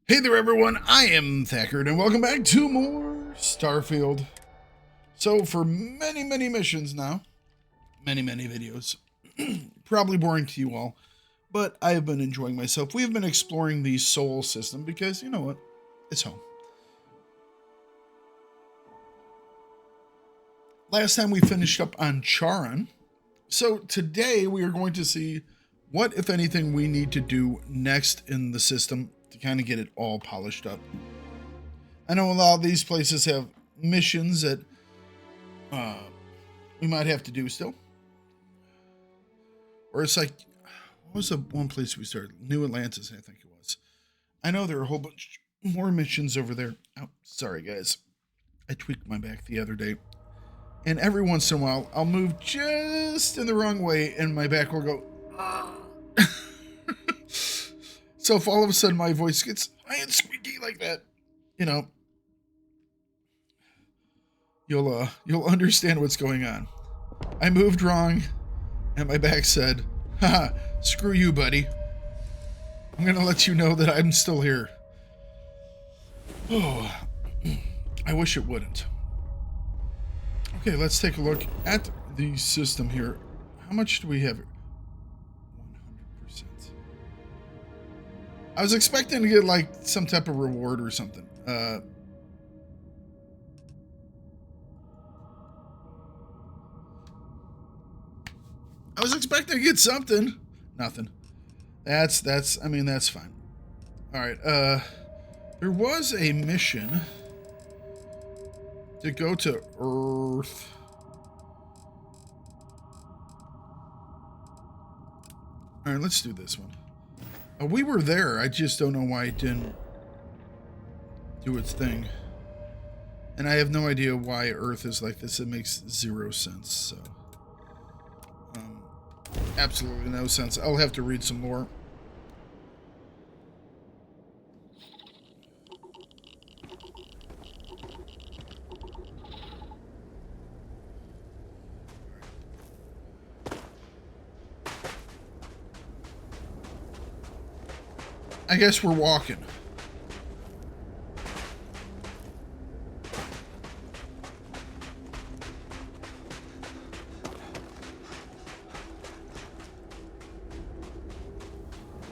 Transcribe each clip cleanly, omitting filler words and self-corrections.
Hey there everyone, I am Thakard and welcome back to more Starfield. So for many missions now, many videos, probably boring to you all, but I have been enjoying myself. We have been exploring the Sol system because, you know what, it's home. Last time we finished up on Charon, so today we are going to see what, if anything, we need to do next in the system to kind of get it all polished up. I know a lot of these places have missions that we might have to do still. Or it's like, what was the one place we started? New Atlantis, I think it was. I know there are a whole bunch more missions over there. Oh, sorry guys. I tweaked my back the other day. And every once in a while, I'll move just in the wrong way and my back will go, So if all of a sudden my voice gets high and squeaky like that, you know, you'll understand what's going on. I moved wrong, and my back said, haha, screw you, buddy. I'm gonna let you know that I'm still here. Oh, I wish it wouldn't. Okay, let's take a look at the system here. How much do we have? 100%. I was expecting to get like some type of reward or something. I was expecting to get something. Nothing. That's fine. All right. There was a mission to go to Earth. All right, let's do this one. We were there. I just don't know why it didn't do its thing. And I have no idea why Earth is like this. It makes zero sense. So, absolutely no sense. I'll have to read some more. I guess we're walking.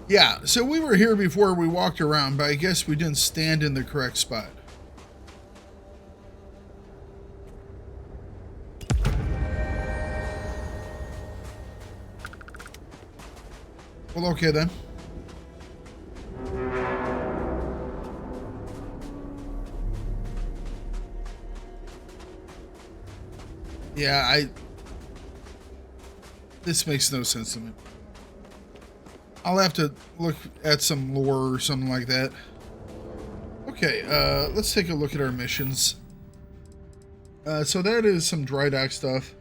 Yeah, so we were here before we walked around, but I guess we didn't stand in the correct spot. Well, okay then. Yeah, this makes no sense to me. I'll have to look at some lore or something like that. Okay, let's take a look at our missions. So that is some dry dock stuff.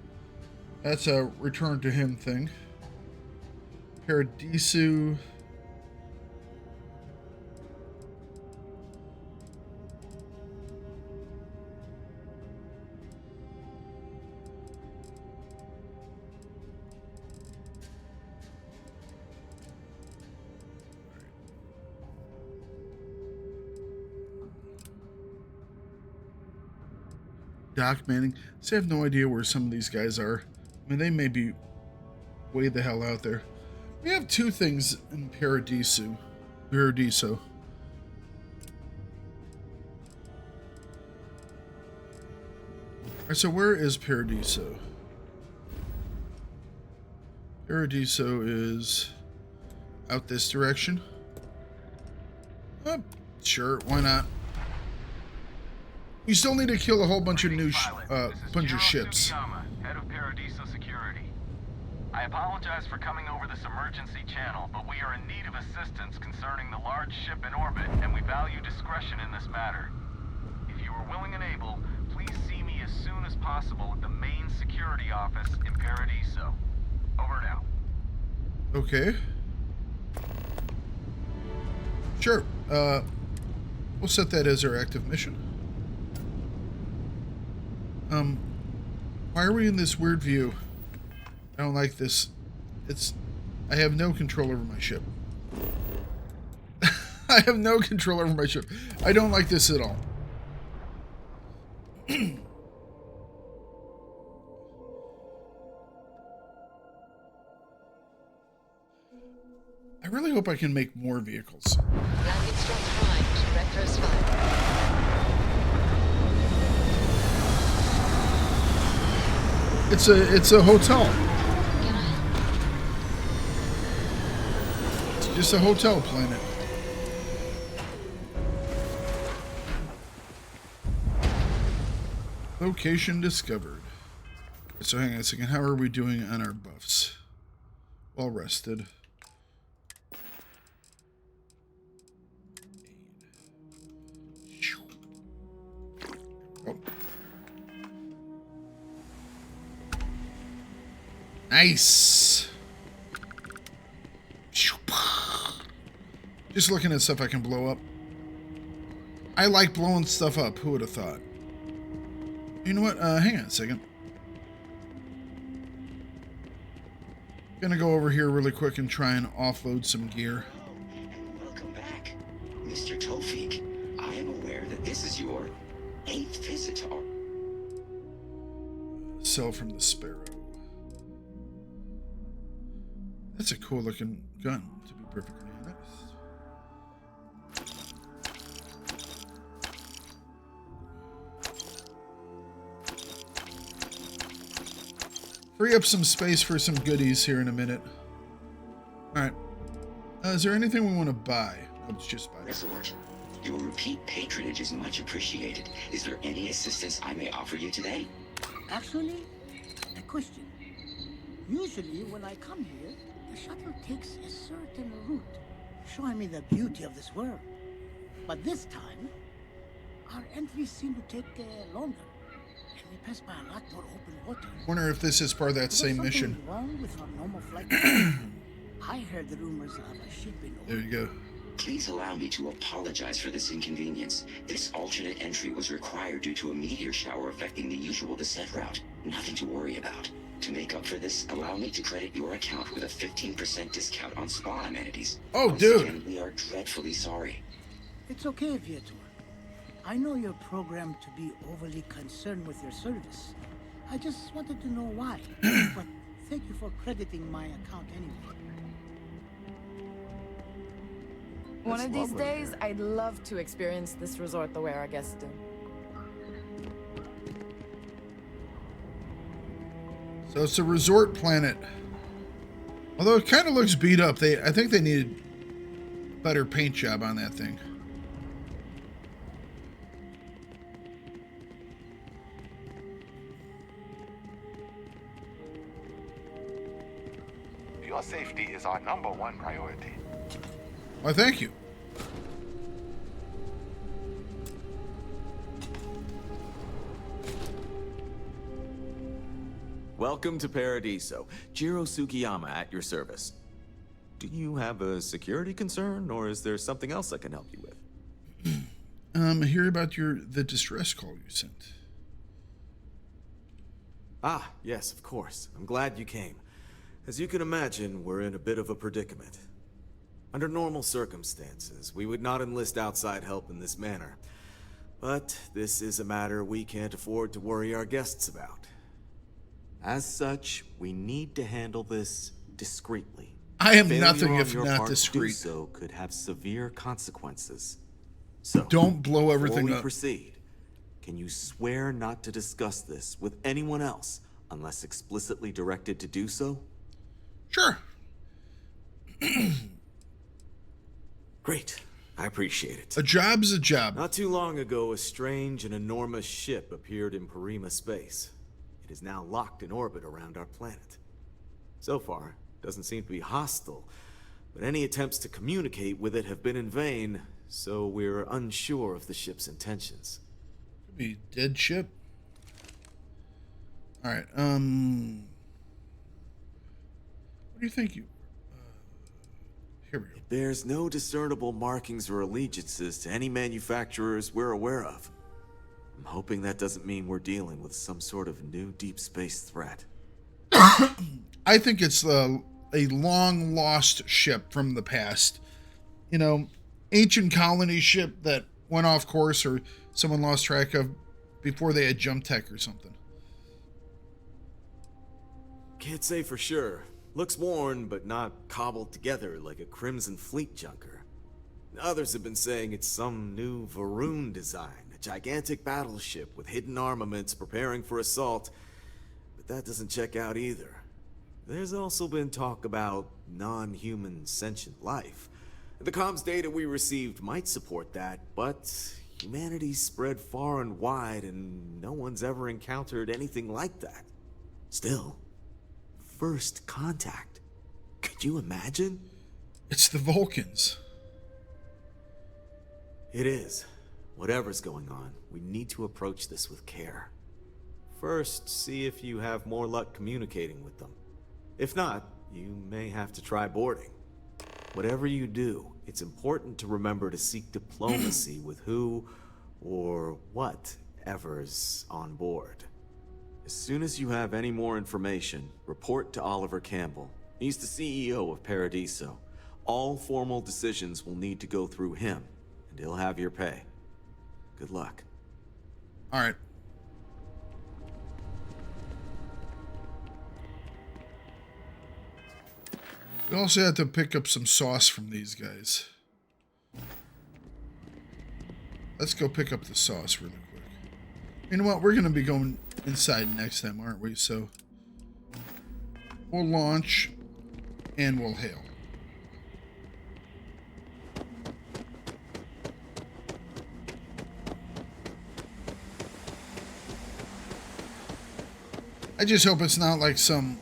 That's a return to him thing. Paradiso. Dock Manning. So I have no idea where some of these guys are. I mean, they may be way the hell out there. We have two things in Paradiso. Alright, so where is Paradiso? Paradiso is out this direction. Sure, why not? You still need to kill a whole bunch of new bunch of ships. Head of Paradiso Security. I apologize for coming over this emergency channel, but we are in need of assistance concerning the large ship in orbit, and we value discretion in this matter. If you are willing and able, please see me as soon as possible at the main security office in Paradiso. Over now. Okay. Sure. We'll set that as our active mission. Why are we in this weird view? I don't like this. I have no control over my ship. I have no control over my ship. I don't like this at all. I really hope I can make more vehicles. Landing strike primed. Retros fired. It's a hotel. Can I? It's just a hotel planet. Location discovered. So hang on a second. How are we doing on our buffs? Well rested. Oh. Nice. Just looking at stuff I can blow up. I like blowing stuff up. Who would have thought? You know what? Hang on a second. Gonna go over here really quick and try and offload some gear. Welcome back, Mr. Tofik. I am aware that this is your 8th visit to our... Sell from the Sparrow. That's a cool looking gun, to be perfectly honest. Free up some space for some goodies here in a minute. Alright. Is there anything we want to buy? Let's just buy it. resort. Your repeat patronage is much appreciated. Is there any assistance I may offer you today? Actually, a question. Usually when I come here, the shuttle takes a certain route, showing me the beauty of this world. But this time, our entries seem to take longer, and we pass by a lot more open waters. Wonder if this is part of that Is same there mission. something wrong with our normal flight? I heard the rumors of a ship in There you go. Please allow me to apologize for this inconvenience. This alternate entry was required due to a meteor shower affecting the usual descent route. Nothing to worry about. To make up for this, allow me to credit your account with a 15% discount on spa amenities. Oh, Once dude. again, we are dreadfully sorry. It's okay, Viator. I know you're programmed to be overly concerned with your service. I just wanted to know why. But thank you for crediting my account anyway. One of these days, I'd love to experience this resort the way our guests do. So it's a resort planet. Although it kind of looks beat up. I think they needed a better paint job on that thing. Your safety is our #1 priority. Why, thank you. Welcome to Paradiso. Jiro Sugiyama at your service. Do you have a security concern, or is there something else I can help you with? I hear about the distress call you sent. Ah, yes, of course. I'm glad you came. As you can imagine, we're in a bit of a predicament. Under normal circumstances, we would not enlist outside help in this manner. But this is a matter we can't afford to worry our guests about. As such, we need to handle this discreetly. I am Failure nothing on if your not part to do discreet. so could have severe consequences. So, Don't blow everything before we up. proceed, can you swear not to discuss this with anyone else unless explicitly directed to do so? Sure. Great. I appreciate it. A job's a job. Not too long ago, a strange and enormous ship appeared in Parima space. It is now locked in orbit around our planet. So far, it doesn't seem to be hostile, but any attempts to communicate with it have been in vain, so we're unsure of the ship's intentions. Could be dead ship. All right. What do you think you? Here we go. It bears no discernible markings or allegiances to any manufacturers we're aware of. I'm hoping that doesn't mean we're dealing with some sort of new deep space threat. I think it's a long lost ship from the past. You know, ancient colony ship that went off course or someone lost track of before they had jump tech or something. Can't say for sure. Looks worn, but not cobbled together like a Crimson Fleet junker. Others have been saying it's some new Varun design, a gigantic battleship with hidden armaments preparing for assault, but that doesn't check out either. There's also been talk about non-human sentient life. The comms data we received might support that, but humanity's spread far and wide and no one's ever encountered anything like that. Still, first contact. Could you imagine? It's the Vulcans. It is. Whatever's going on, we need to approach this with care. First, see if you have more luck communicating with them. If not, you may have to try boarding. Whatever you do, it's important to remember to seek diplomacy with who or whatever's on board. As soon as you have any more information, report to Oliver Campbell. He's the CEO of Paradiso. All formal decisions will need to go through him, and he'll have your pay. Good luck. All right. We also have to pick up some sauce from these guys. Let's go pick up the sauce really quick. You know what? We're going to be going inside next time, aren't we? So we'll launch and we'll hail. I just hope it's not like some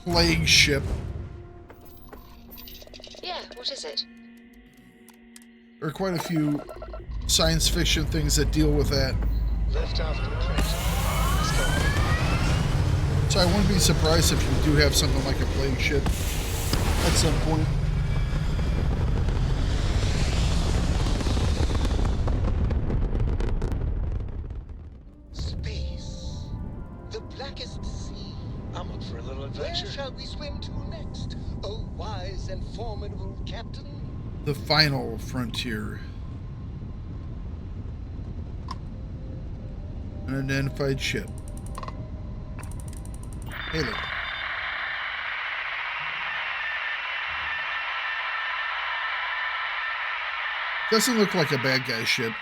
plague ship. Yeah, what is it? There are quite a few science fiction things that deal with that. Lift off complete. So I wouldn't be surprised if you do have something like a plague ship at some point. Space. The blackest sea. I'm up for a little adventure. Where shall we swim to next? Oh, wise and formidable captain. The final frontier. An unidentified ship. Hey, look. Doesn't look like a bad guy ship.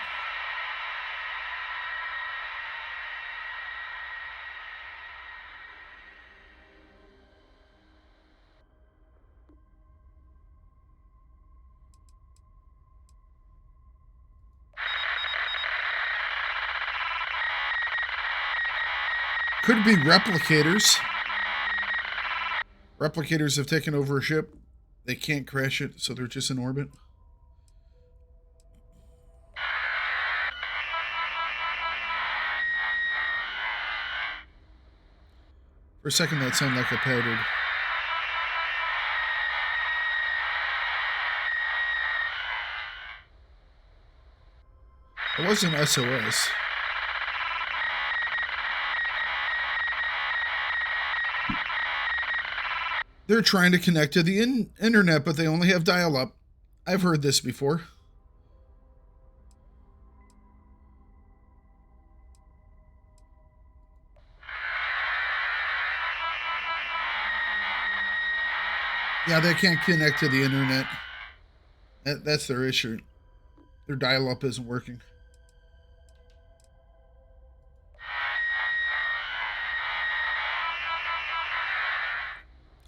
Could be replicators. Replicators have taken over a ship. They can't crash it, so they're just in orbit. For a second, that sounded like a powdered. It wasn't SOS. They're trying to connect to the internet, but they only have dial-up. I've heard this before. Yeah, they can't connect to the internet. That's their issue. Their dial-up isn't working.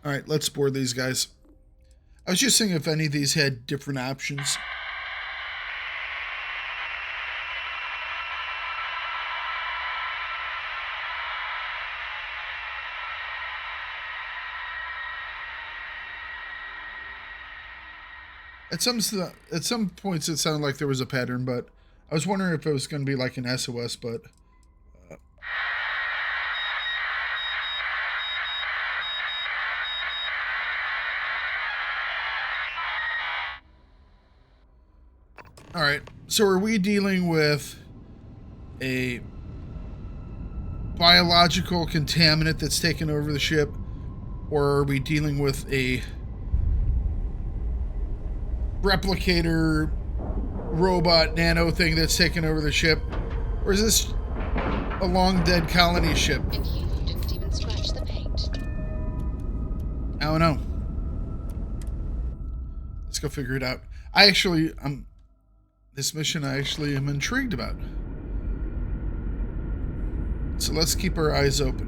All right, let's board these guys. I was just thinking if any of these had different options. At some points it sounded like there was a pattern, but I was wondering if it was going to be like an SOS, but all right, so are we dealing with a biological contaminant that's taken over the ship, or are we dealing with a replicator robot nano thing that's taken over the ship? Or is this a long dead colony ship? And you didn't even scratch the paint. I don't know. Let's go figure it out. This mission I actually am intrigued about. So let's keep our eyes open.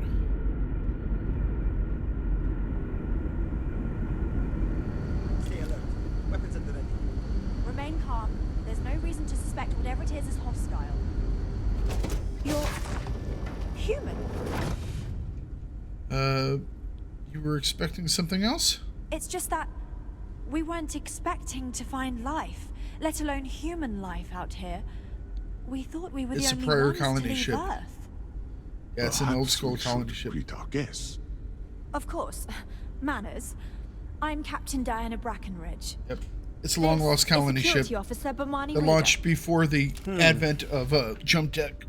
Stay alert. Weapons at the ready. Remain calm. There's no reason to suspect whatever it is hostile. You're human. You were expecting something else? It's just that we weren't expecting to find life, let alone human life out here. We thought we were It's the a only prior ones colony to leave ship. Earth. Yeah, it's an old school colony ship. Greet our guests. Of course. Manners. I'm Captain Diana Brackenridge. Yep. It's a long lost colony ship Security Officer Bomani that Reader. launched before the advent of jump deck.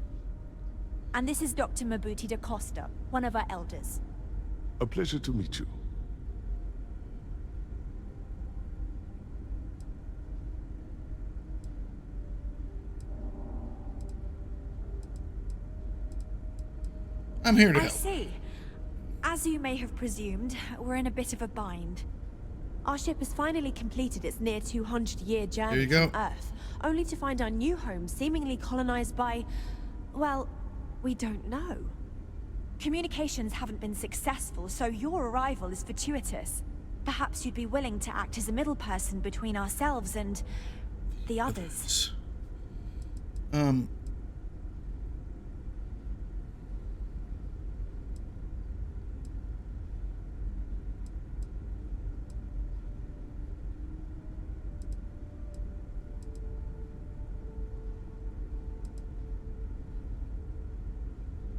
And this is Dr. Mabuti da Costa, one of our elders. A pleasure to meet you. I'm here to I help. see. As you may have presumed, we're in a bit of a bind. Our ship has finally completed its near 200-year journey There you from go. Earth, only to find our new home seemingly colonized by, well, we don't know. Communications haven't been successful, so your arrival is fortuitous. Perhaps you'd be willing to act as a middle person between ourselves and the others.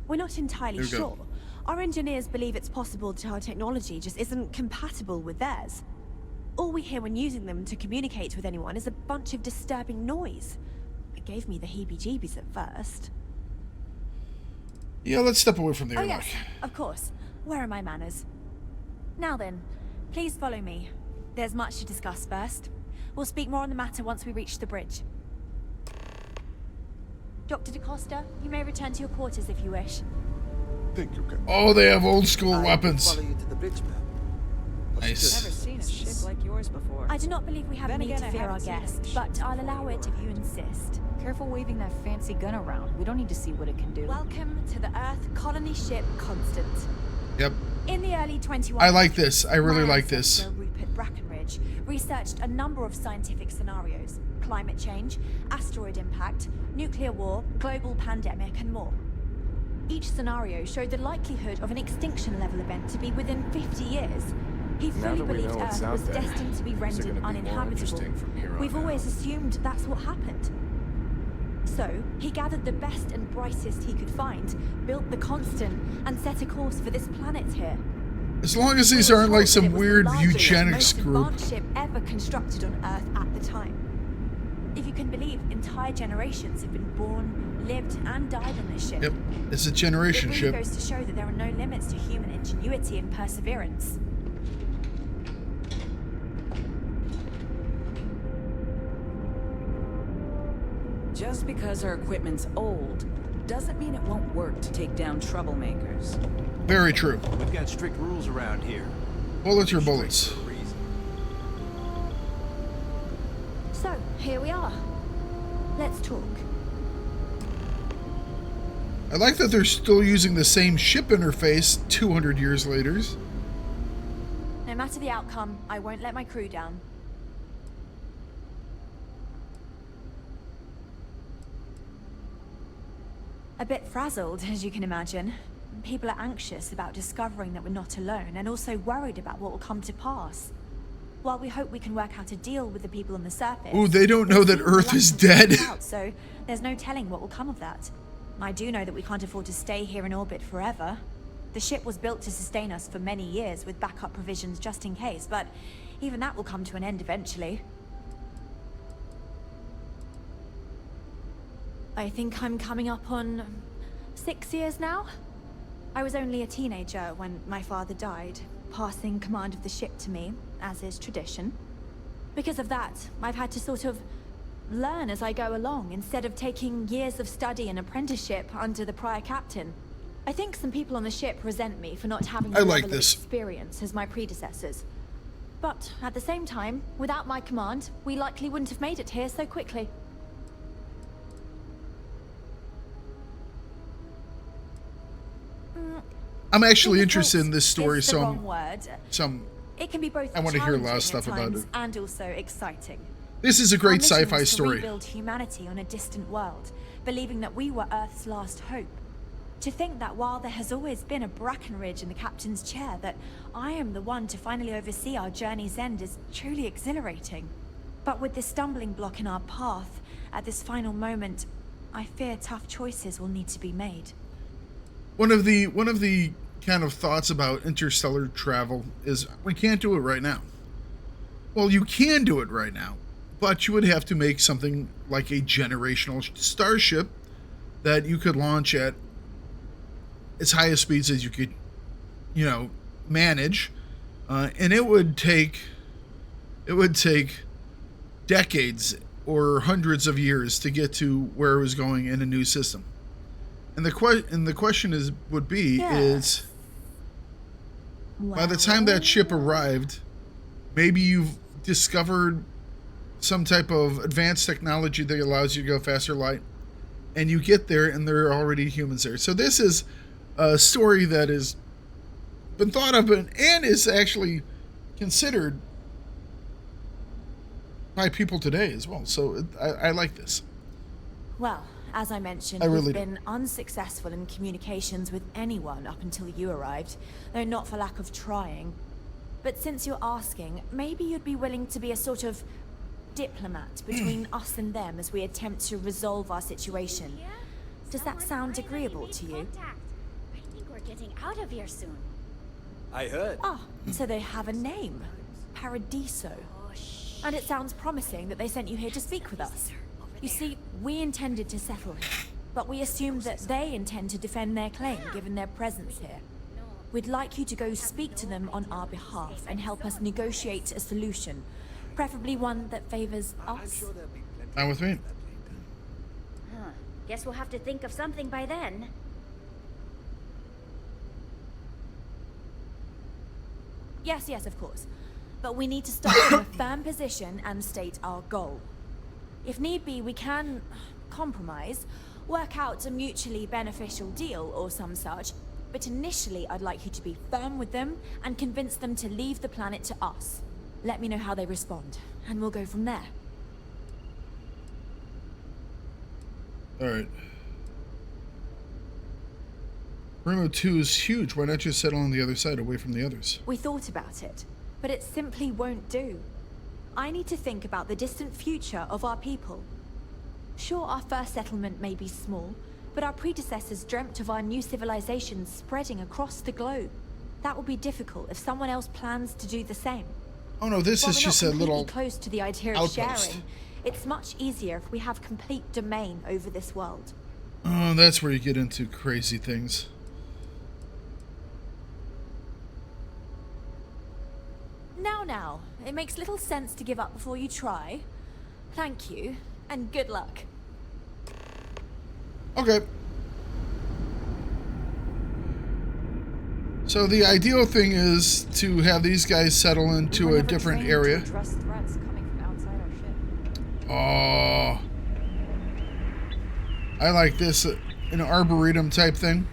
We're not entirely There we go. sure. Our engineers believe it's possible that our technology just isn't compatible with theirs. All we hear when using them to communicate with anyone is a bunch of disturbing noise. It gave me the heebie-jeebies at first. Yeah, let's step away from the Oh airlock. yes, of course. Where are my manners? Now then, please follow me. There's much to discuss first. We'll speak more on the matter once we reach the bridge. Dr. DaCosta, you may return to your quarters if you wish. Thank you, Captain. Oh, they have old school weapons. Follow you to the bridge, ma'am. Nice. Never seen a ship like yours before. I do not believe we have Then a need again, to I fear our haven't seen any guest, ships but I'll before allow you it if you insist. Careful waving that fancy gun around. We don't need to see what it can do. Welcome to the Earth colony ship Constant. Yep. In the early 21st, I like this. I really my like this. ancestor, Rupert Brackenridge, researched a number of scientific scenarios: climate change, asteroid impact, nuclear war, global pandemic, and more. Each scenario showed the likelihood of an extinction-level event to be within 50 years. He Now fully that we believed know what's Earth out was there, destined to be things are rendered gonna be more uninhabitable. interesting from here on We've out. always assumed that's what happened. So, he gathered the best and brightest he could find, built the Constant, and set a course for this planet here. As long as these We were aren't told like that some it was the weird largest, eugenics most group. advanced ship ever constructed on Earth at the time. If you can believe, entire generations have been born, lived, and died on this ship. Yep. It's a It generation really ship. goes to show that there are no limits to human ingenuity and perseverance. Just because our equipment's old doesn't mean it won't work to take down troublemakers. Very true. We've got strict rules around here. Bullets are bullets. So, here we are. Let's talk. I like that they're still using the same ship interface 200 years later. No matter the outcome, I won't let my crew down. A bit frazzled, as you can imagine. People are anxious about discovering that we're not alone, and also worried about what will come to pass. While we hope we can work out a deal with the people on the surface... Ooh, they don't know that seem Earth is reluctant to dead. speak out, so there's no telling what will come of that. I do know that we can't afford to stay here in orbit forever. The ship was built to sustain us for many years with backup provisions just in case, but even that will come to an end eventually. I think I'm coming up on 6 years now. I was only a teenager when my father died, passing command of the ship to me, as is tradition. Because of that, I've had to sort of learn as I go along, instead of taking years of study and apprenticeship under the prior captain. I think some people on the ship resent me for not having the level of experience as my predecessors. But at the same time, without my command, we likely wouldn't have made it here so quickly. I'm actually interested in this story, It can be both I want to hear a lot of stuff about it. and also exciting. This is a great sci-fi To story. rebuild humanity on a distant world, believing that we were Earth's last hope. To think that while there has always been a Brackenridge in the captain's chair, that I am the one to finally oversee our journey's end is truly exhilarating. But with this stumbling block in our path, at this final moment, I fear tough choices will need to be made. One of the kind of thoughts about interstellar travel is we can't do it right now. Well, you can do it right now, but you would have to make something like a generational starship that you could launch at as high a speeds as you could, manage, and it would take decades or hundreds of years to get to where it was going in a new system. And the question is by the time that ship arrived, maybe you've discovered some type of advanced technology that allows you to go faster light, and you get there and there are already humans there. So this is a story that has been thought of and is actually considered by people today as well. So I like this. Well, as I mentioned, we've been unsuccessful in communications with anyone up until you arrived, though not for lack of trying. But since you're asking, maybe you'd be willing to be a sort of diplomat between us and them as we attempt to resolve our situation. Does that sound agreeable to you? I think we're getting out of here soon. I heard. Ah, so they have a name. Paradiso. And it sounds promising that they sent you here to speak with us. You see, we intended to settle here, but we assumed that they intend to defend their claim given their presence here. We'd like you to go speak to them on our behalf and help us negotiate a solution, preferably one that favors us. Fine with me. Huh. Guess we'll have to think of something by then. Yes, of course. But we need to start from a firm position and state our goal. If need be, we can compromise, work out a mutually beneficial deal or some such, but initially I'd like you to be firm with them and convince them to leave the planet to us. Let me know how they respond, and we'll go from there. Alright. Remo 2 is huge. Why not just settle on the other side, away from the others? We thought about it, but it simply won't do. I need to think about the distant future of our people. Sure, our first settlement may be small, but our predecessors dreamt of our new civilization spreading across the globe. That will be difficult if someone else plans to do the same. Oh no, this is just a little close to the idea of outpost. sharing. It's much easier if we have complete domain over this world. Oh, that's where you get into crazy things. Now, it makes little sense to give up before you try. Thank you, and good luck. Okay. So the ideal thing is to have these guys settle into a different area. Oh, I like this, an arboretum type thing.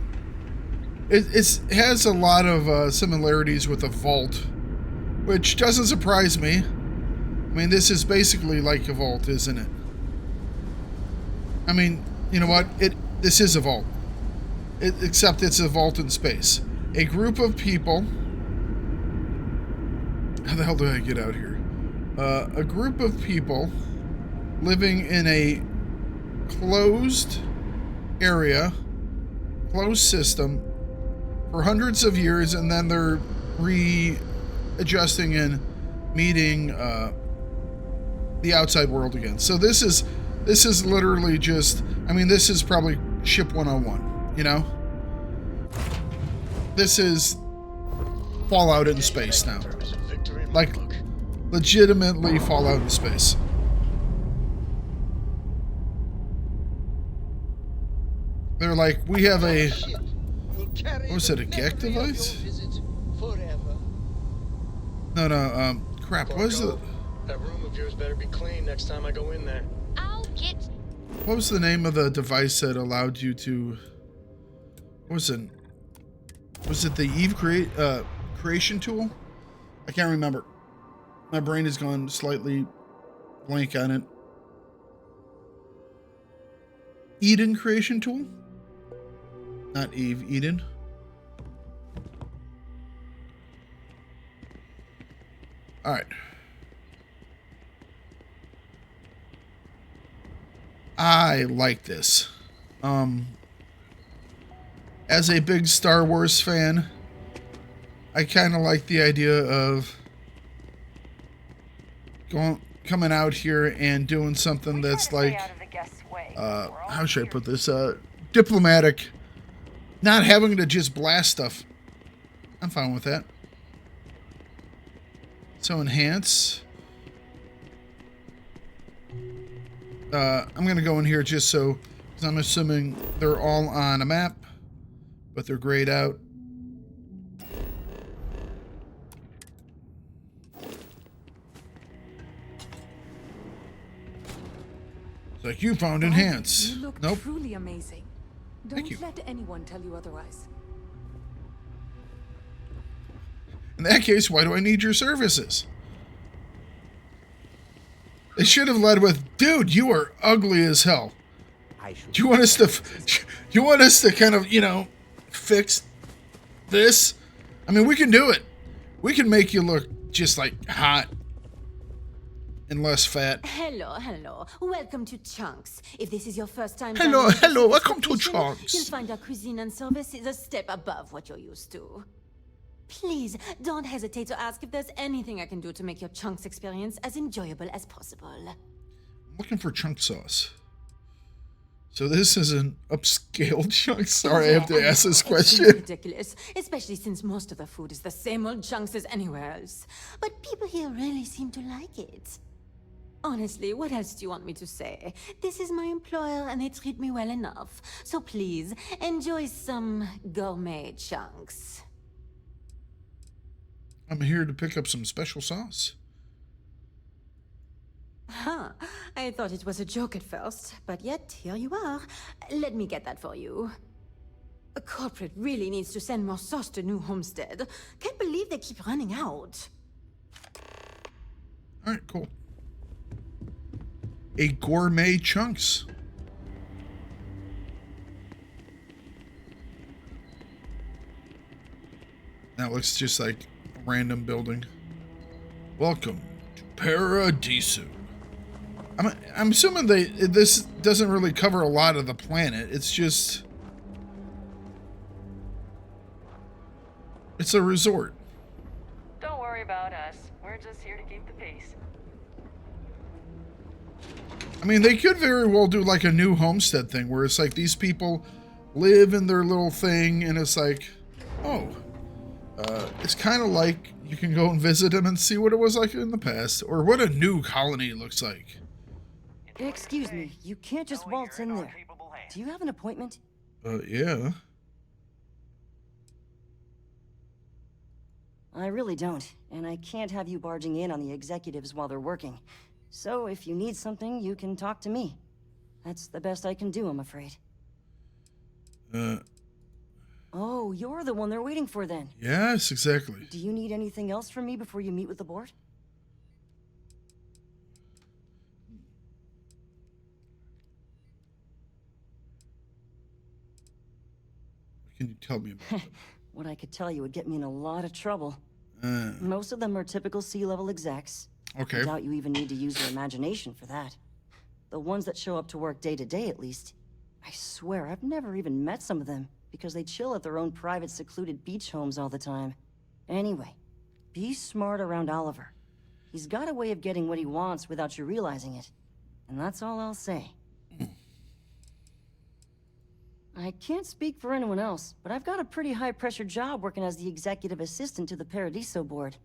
It has a lot of similarities with a vault, which doesn't surprise me. I mean, this is basically like a vault, isn't it? I mean, you know what? This is a vault. Except it's a vault in space. A group of people... How the hell do I get out here? A group of people living in a closed area, closed system, for hundreds of years, and then they're readjusting and meeting the outside world again. So this is literally just, I mean, this is probably ship 101, you know? This is Fallout in space now. Like legitimately fall out in space. They're like, we have a, what was it, a GEC device? No, crap, what was it? That room of yours better be clean next time I go in there. I'll get... What was the name of the device that allowed you to, what was it? Was it the Eve creation tool? I can't remember. My brain has gone slightly blank on it. Eden creation tool? Not Eve, Eden. All right. I like this. As a big Star Wars fan, I kind of like the idea of coming out here and doing something that's like, how should I put this? Diplomatic. Not having to just blast stuff. I'm fine with that. So enhance. I'm going to go in here just so, because I'm assuming they're all on a map, but they're grayed out. It's like you found enhance. You look Nope. truly amazing. Thank you. Don't let anyone tell you otherwise. In that case, why do I need your services? They should have led with, dude, you are ugly as hell. Do you want us to kind of, you know, fix this? I mean, we can do it. We can make you look just like hot and less fat. Hello. Welcome to Chunks. If this is your first time... Hello, welcome to Chunks. You'll find our cuisine and service is a step above what you're used to. Please, don't hesitate to ask if there's anything I can do to make your Chunks experience as enjoyable as possible. I'm looking for chunk sauce. So this is an upscale chunk. Sorry, I have to ask this question. It's ridiculous, especially since most of the food is the same old chunks as anywhere else. But people here really seem to like it. Honestly, what else do you want me to say? This is my employer and they treat me well enough. So please, enjoy some gourmet chunks. I'm here to pick up some special sauce. Huh. I thought it was a joke at first, but yet here you are. Let me get that for you. A corporate really needs to send more sauce to New Homestead. Can't believe they keep running out. All right, cool. A gourmet chunks. That looks just like a random building. Welcome to Paradiso. I'm assuming this doesn't really cover a lot of the planet. It's just... it's a resort. Don't worry about us. We're just here to keep the peace. I mean, they could very well do like a New Homestead thing where it's like these people live in their little thing and it's like, oh, it's kind of like you can go and visit them and see what it was like in the past or what a new colony looks like. Excuse me, you can't just waltz in there. Do you have an appointment? Yeah. I really don't, and I can't have you barging in on the executives while they're working. So if you need something, you can talk to me. That's the best I can do, I'm afraid. Oh, you're the one they're waiting for then. Yes, exactly. Do you need anything else from me before you meet with the board? What can you tell me about them? What I could tell you would get me in a lot of trouble. Most of them are typical C-level execs. Okay. I doubt you even need to use your imagination for that. The ones that show up to work day to day, at least. I swear, I've never even met some of them, because they chill at their own private, secluded beach homes all the time. Anyway, be smart around Oliver. He's got a way of getting what he wants without you realizing it. And that's all I'll say. I can't speak for anyone else, but I've got a pretty high-pressure job working as the executive assistant to the Paradiso board.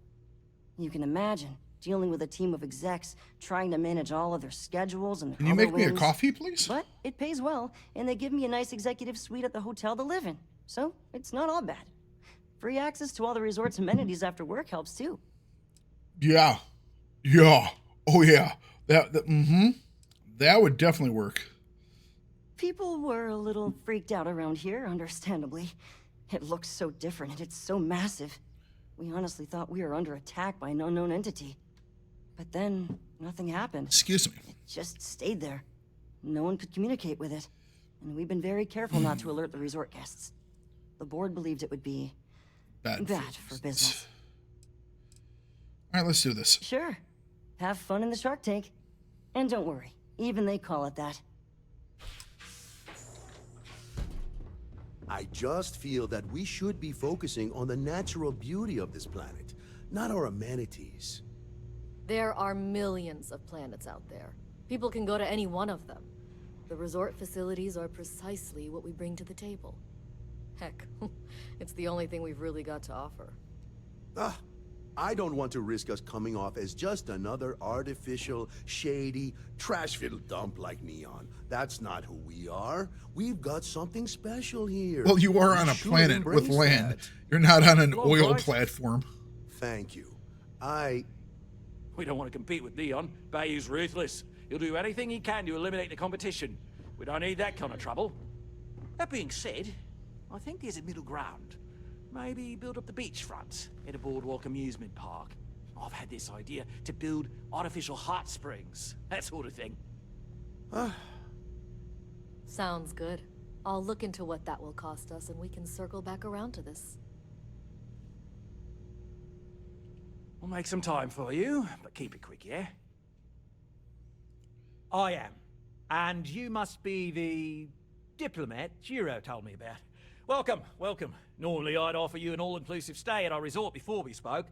You can imagine, dealing with a team of execs, trying to manage all of their schedules and Can you make me a coffee, please? But it pays well, and they give me a nice executive suite at the hotel to live in. So, it's not all bad. Free access to all the resort's amenities after work helps too. Yeah. Yeah. Oh yeah. That would definitely work. People were a little freaked out around here, understandably. It looks so different and it's so massive. We honestly thought we were under attack by an unknown entity. But then, nothing happened. Excuse me. It just stayed there. No one could communicate with it. And we've been very careful not to alert the resort guests. The board believed it would be bad for business. All right, let's do this. Sure. Have fun in the Shark Tank. And don't worry, even they call it that. I just feel that we should be focusing on the natural beauty of this planet, not our amenities. There are millions of planets out there. People can go to any one of them. The resort facilities are precisely what we bring to the table. Heck, it's the only thing we've really got to offer. I don't want to risk us coming off as just another artificial, shady, trash-filled dump like Neon. That's not who we are. We've got something special here. Well, you are on a planet with land. You're not on an oil platform. Thank you. We don't want to compete with Neon. Bayou's ruthless. He'll do anything he can to eliminate the competition. We don't need that kind of trouble. That being said, I think there's a middle ground. Maybe build up the beachfront at a boardwalk amusement park. I've had this idea to build artificial hot springs, that sort of thing. Sounds good. I'll look into what that will cost us and we can circle back around to this. We'll make some time for you, but keep it quick, yeah? I am. And you must be the diplomat Jiro told me about. Welcome, welcome. Normally I'd offer you an all-inclusive stay at our resort before we spoke.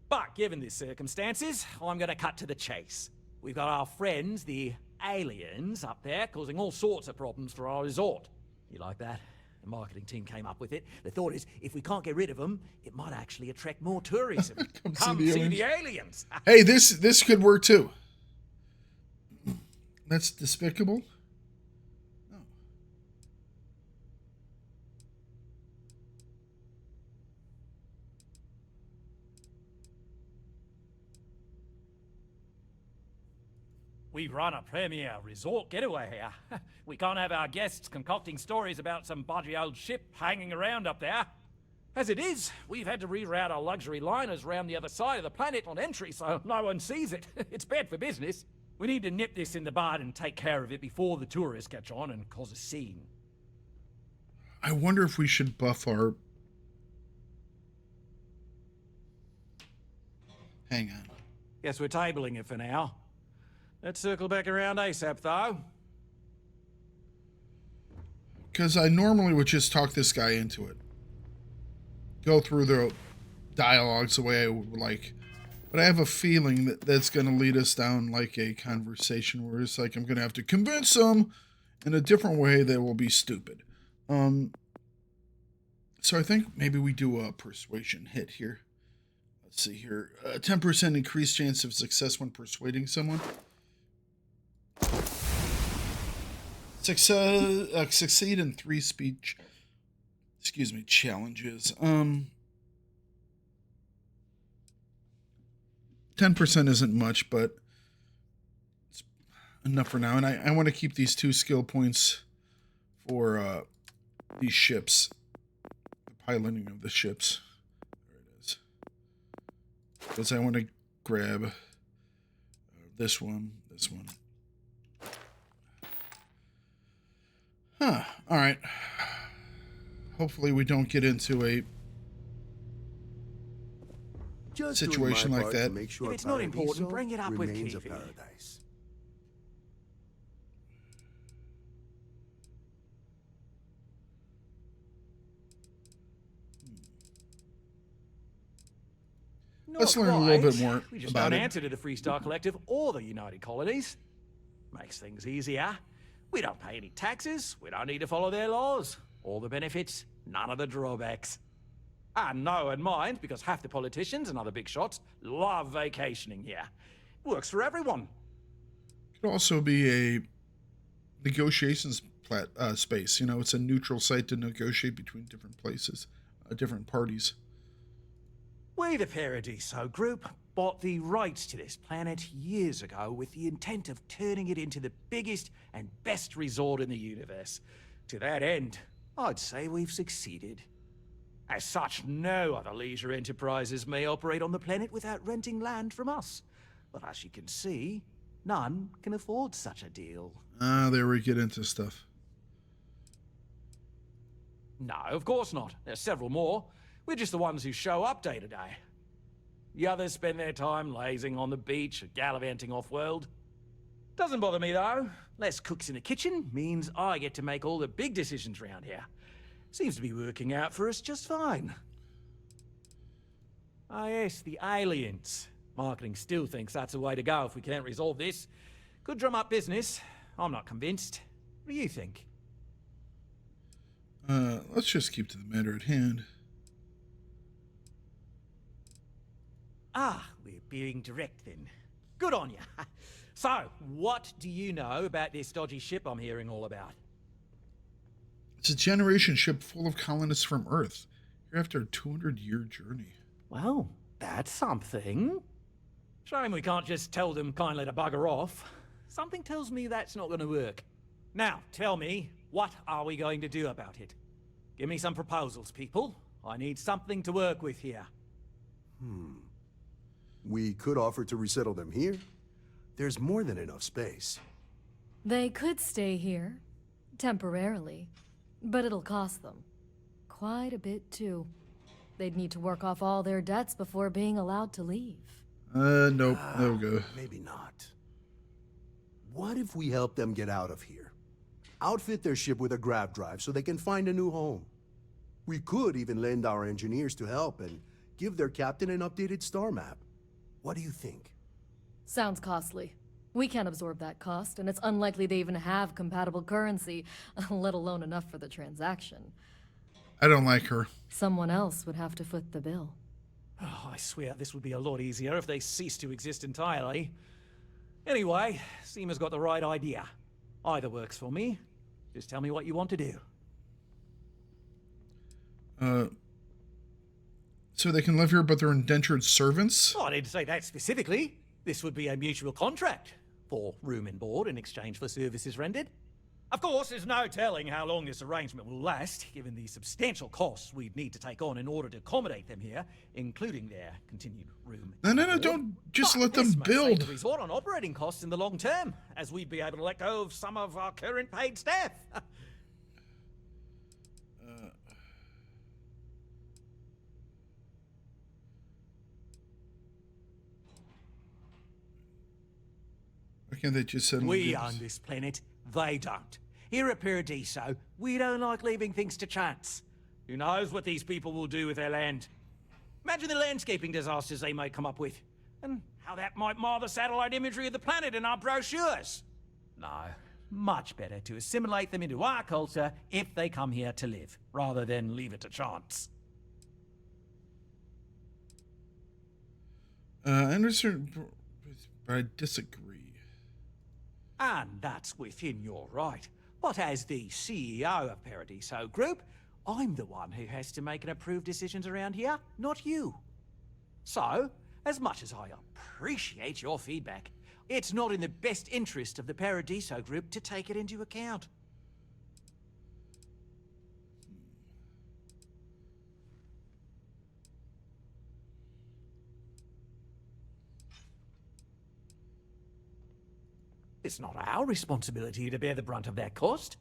But given the circumstances, I'm gonna cut to the chase. We've got our friends, the aliens, up there, causing all sorts of problems for our resort. You like that? The marketing team came up with it. The thought is, if we can't get rid of them, it might actually attract more tourism. Come see the aliens. Hey, this could work too. That's despicable. We run a premier resort getaway here. We can't have our guests concocting stories about some bodgy old ship hanging around up there. As it is, we've had to reroute our luxury liners round the other side of the planet on entry so no one sees it. It's bad for business. We need to nip this in the bud and take care of it before the tourists catch on and cause a scene. I wonder if we should buff our... Hang on. Guess we're tabling it for now. Let's circle back around ASAP, though. Because I normally would just talk this guy into it. Go through the dialogues the way I would like. But I have a feeling that that's going to lead us down like a conversation where it's like I'm going to have to convince them in a different way that will be stupid. So I think maybe we do a persuasion hit here. Let's see here. 10% increased chance of success when persuading someone. Succeed in 3 speech, challenges. 10% isn't much, but it's enough for now. And I want to keep these 2 skill points for these ships, the piloting of the ships. There it is. Because I want to grab this one. Huh. All right. Hopefully we don't get into a situation like that. Make sure if it's not important, bring it up with Keefe. Let's learn a little bit more we just about don't it. answer to the Freestar Collective or the United Colonies. Makes things easier. We don't pay any taxes. We don't need to follow their laws. All the benefits, none of the drawbacks. And no one minds because half the politicians and other big shots love vacationing here. Works for everyone. Could also be a negotiations space. You know, it's a neutral site to negotiate between different places, different parties. We, the Paradiso group, bought the rights to this planet years ago with the intent of turning it into the biggest and best resort in the universe. To that end, I'd say we've succeeded. As such, no other leisure enterprises may operate on the planet without renting land from us. But as you can see, none can afford such a deal. There we get into stuff. No, of course not. There's several more. We're just the ones who show up day to day. The others spend their time lazing on the beach or gallivanting off-world. Doesn't bother me, though. Less cooks in the kitchen means I get to make all the big decisions around here. Seems to be working out for us just fine. Ah yes, the aliens. Marketing still thinks that's the way to go if we can't resolve this. Could drum up business. I'm not convinced. What do you think? Let's just keep to the matter at hand. Ah, we're being direct then. Good on you. So, what do you know about this dodgy ship I'm hearing all about? It's a generation ship full of colonists from Earth. Here after a 200-year journey. Well, that's something. Shame we can't just tell them kindly to bugger off. Something tells me that's not going to work. Now, tell me, what are we going to do about it? Give me some proposals, people. I need something to work with here. We could offer to resettle them here. There's more than enough space. They could stay here, temporarily, but it'll cost them. Quite a bit, too. They'd need to work off all their debts before being allowed to leave. Nope, no go. Maybe not. What if we help them get out of here? Outfit their ship with a grab drive so they can find a new home. We could even lend our engineers to help and give their captain an updated star map. What do you think? Sounds costly. We can't absorb that cost, and it's unlikely they even have compatible currency, let alone enough for the transaction. I don't like her. Someone else would have to foot the bill. Oh, I swear this would be a lot easier if they ceased to exist entirely. Anyway, Seema's got the right idea. Either works for me. Just tell me what you want to do. So they can live here, but they're indentured servants? Oh, I didn't say that specifically. This would be a mutual contract for room and board in exchange for services rendered. Of course, there's no telling how long this arrangement will last, given the substantial costs we'd need to take on in order to accommodate them here, including their continued room. No, don't just let them build. This resort on operating costs in the long term, as we'd be able to let go of some of our current paid staff. Why can't they just suddenly We do own this? this planet, they don't. Here at Paradiso, we don't like leaving things to chance. Who knows what these people will do with their land? Imagine the landscaping disasters they might come up with, and how that might mar the satellite imagery of the planet in our brochures. No, much better to assimilate them into our culture if they come here to live, rather than leave it to chance. I understand, but I disagree. And that's within your right. But as the CEO of Paradiso Group, I'm the one who has to make and approve decisions around here, not you. So, as much as I appreciate your feedback, it's not in the best interest of the Paradiso Group to take it into account. It's not our responsibility to bear the brunt of that cost.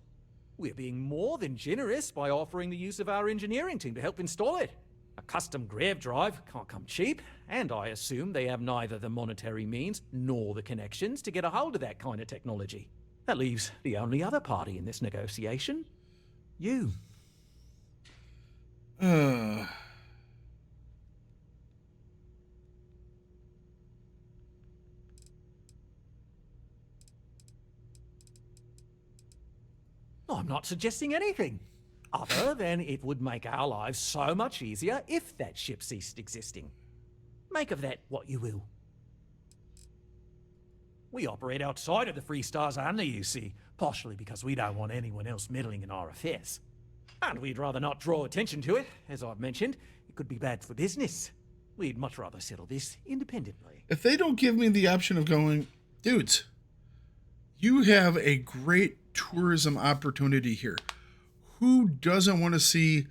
We're being more than generous by offering the use of our engineering team to help install it. A custom grav drive can't come cheap, and I assume they have neither the monetary means nor the connections to get a hold of that kind of technology. That leaves the only other party in this negotiation. You. I'm not suggesting anything. Other than it would make our lives so much easier if that ship ceased existing. Make of that what you will. We operate outside of the Free Stars and the UC, partially because we don't want anyone else meddling in our affairs. And we'd rather not draw attention to it. As I've mentioned, it could be bad for business. We'd much rather settle this independently. If they don't give me the option of going, dudes, you have a great tourism opportunity here. Who doesn't want to see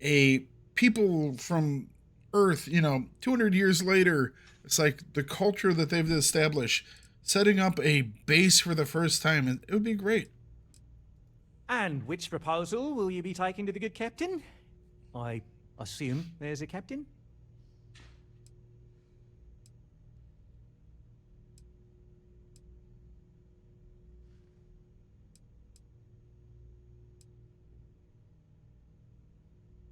a people from Earth, 200 years later? It's like the culture that they've established, setting up a base for the first time. It would be great. And which proposal will you be taking to the good captain? I assume there's a captain?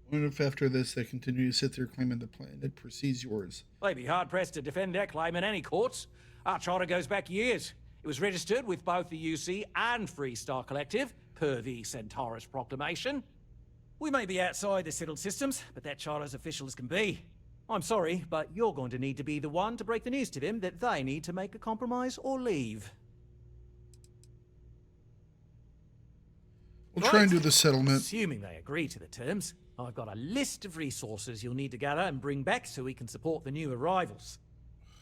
I wonder if after this they continue to sit there claiming the planet precedes yours. They'd be hard-pressed to defend their claim in any courts. Our charter goes back years. It was registered with both the UC and Free Star Collective, per the Centaurus Proclamation. We may be outside the settled systems, but that charter's official as can be. I'm sorry, but you're going to need to be the one to break the news to them that they need to make a compromise or leave. We'll try and do the settlement. Assuming they agree to the terms, I've got a list of resources you'll need to gather and bring back so we can support the new arrivals.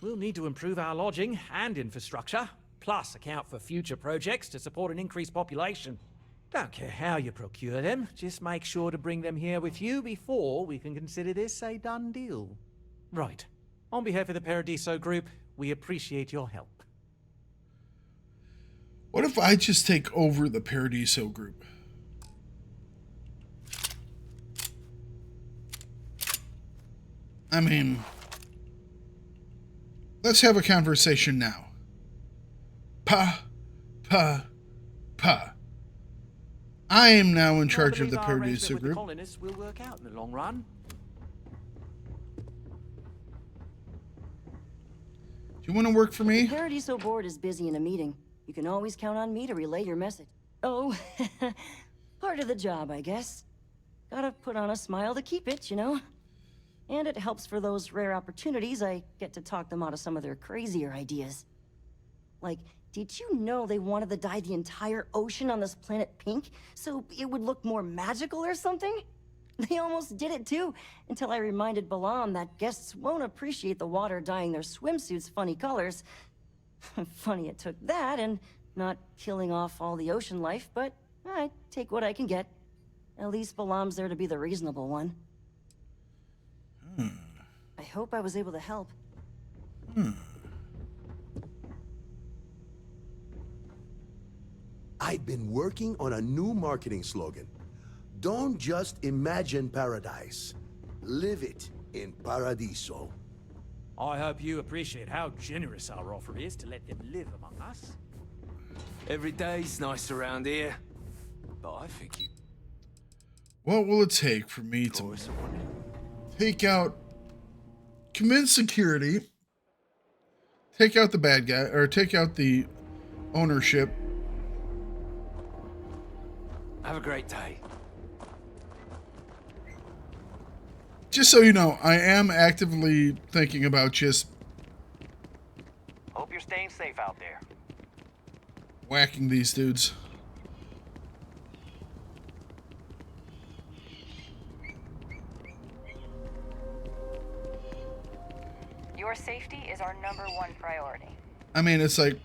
We'll need to improve our lodging and infrastructure, plus account for future projects to support an increased population. Don't care how you procure them, just make sure to bring them here with you before we can consider this a done deal. Right. On behalf of the Paradiso group, we appreciate your help. What if I just take over the Paradiso group? I mean, let's have a conversation now. Pa. I am now in charge of the Paradiso group. The colonists will work out in the long run. Do you want to work for me? The Paradiso board is busy in a meeting. You can always count on me to relay your message. Oh, part of the job, I guess. Gotta put on a smile to keep it, And it helps for those rare opportunities I get to talk them out of some of their crazier ideas. Like, did you know they wanted to dye the entire ocean on this planet pink so it would look more magical or something? They almost did it too, until I reminded Balam that guests won't appreciate the water dyeing their swimsuits funny colors. Funny it took that and not killing off all the ocean life, but I take what I can get. At least Balam's there to be the reasonable one. I hope I was able to help. I've been working on a new marketing slogan. Don't just imagine paradise. Live it in Paradiso. I hope you appreciate how generous our offer is to let them live among us. Every day's nice around here, but I think you... What will it take for me to take out, convince security, take out the bad guy, or take out the ownership? Have a great day. Just so you know, I am actively thinking about just Hope you're staying safe out there. whacking these dudes. Your safety is our #1 priority. I mean, it's like,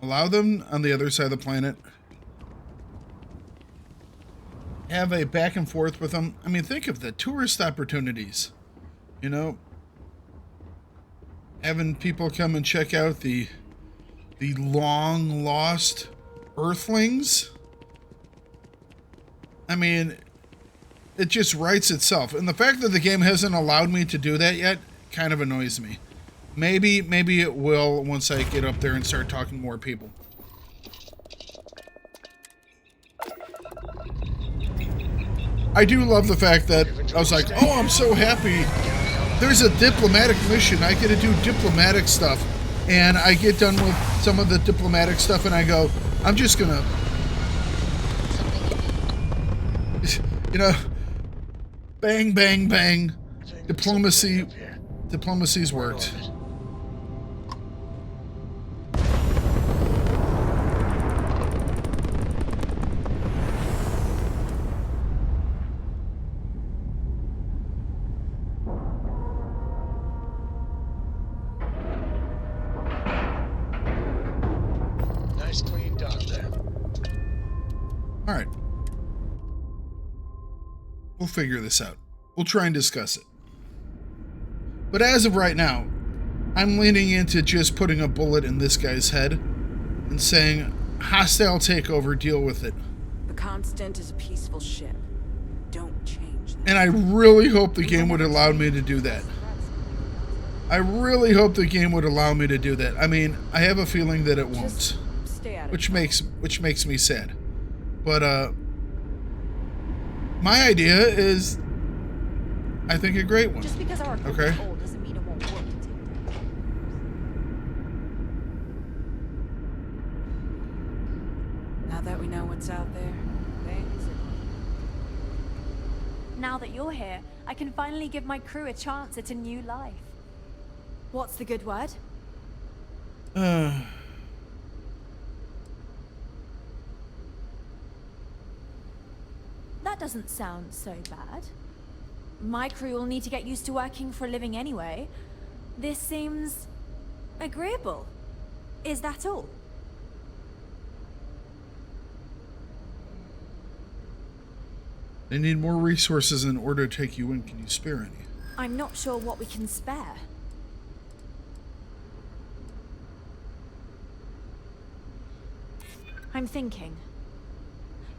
allow them on the other side of the planet. Have a back and forth with them. I mean, think of the tourist opportunities. Having people come and check out the long lost Earthlings. I mean, it just writes itself. And the fact that the game hasn't allowed me to do that yet kind of annoys me. Maybe it will once I get up there and start talking to more people. I do love the fact that I was like, oh, I'm so happy. There's a diplomatic mission. I get to do diplomatic stuff. And I get done with some of the diplomatic stuff and I go, I'm just gonna You know, bang, bang, bang. Diplomacy's worked. Nice clean dock there. All right. We'll figure this out. We'll try and discuss it. But as of right now, I'm leaning into just putting a bullet in this guy's head and saying, hostile takeover, deal with it. The Constant is a peaceful ship. Don't change that. And I really hope the game would allow me to do that. I really hope the game would allow me to do that. I mean, I have a feeling that it won't. Stay out of Which makes me sad. But my idea is, I think, a great one. Just because our equipment's old doesn't mean it won't work to take down. Now that we know what's out there, things are... Now that you're here, I can finally give my crew a chance at a new life. What's the good word? That doesn't sound so bad. My crew will need to get used to working for a living anyway. This seems agreeable. Is that all? They need more resources in order to take you in. Can you spare any? I'm not sure what we can spare. I'm thinking.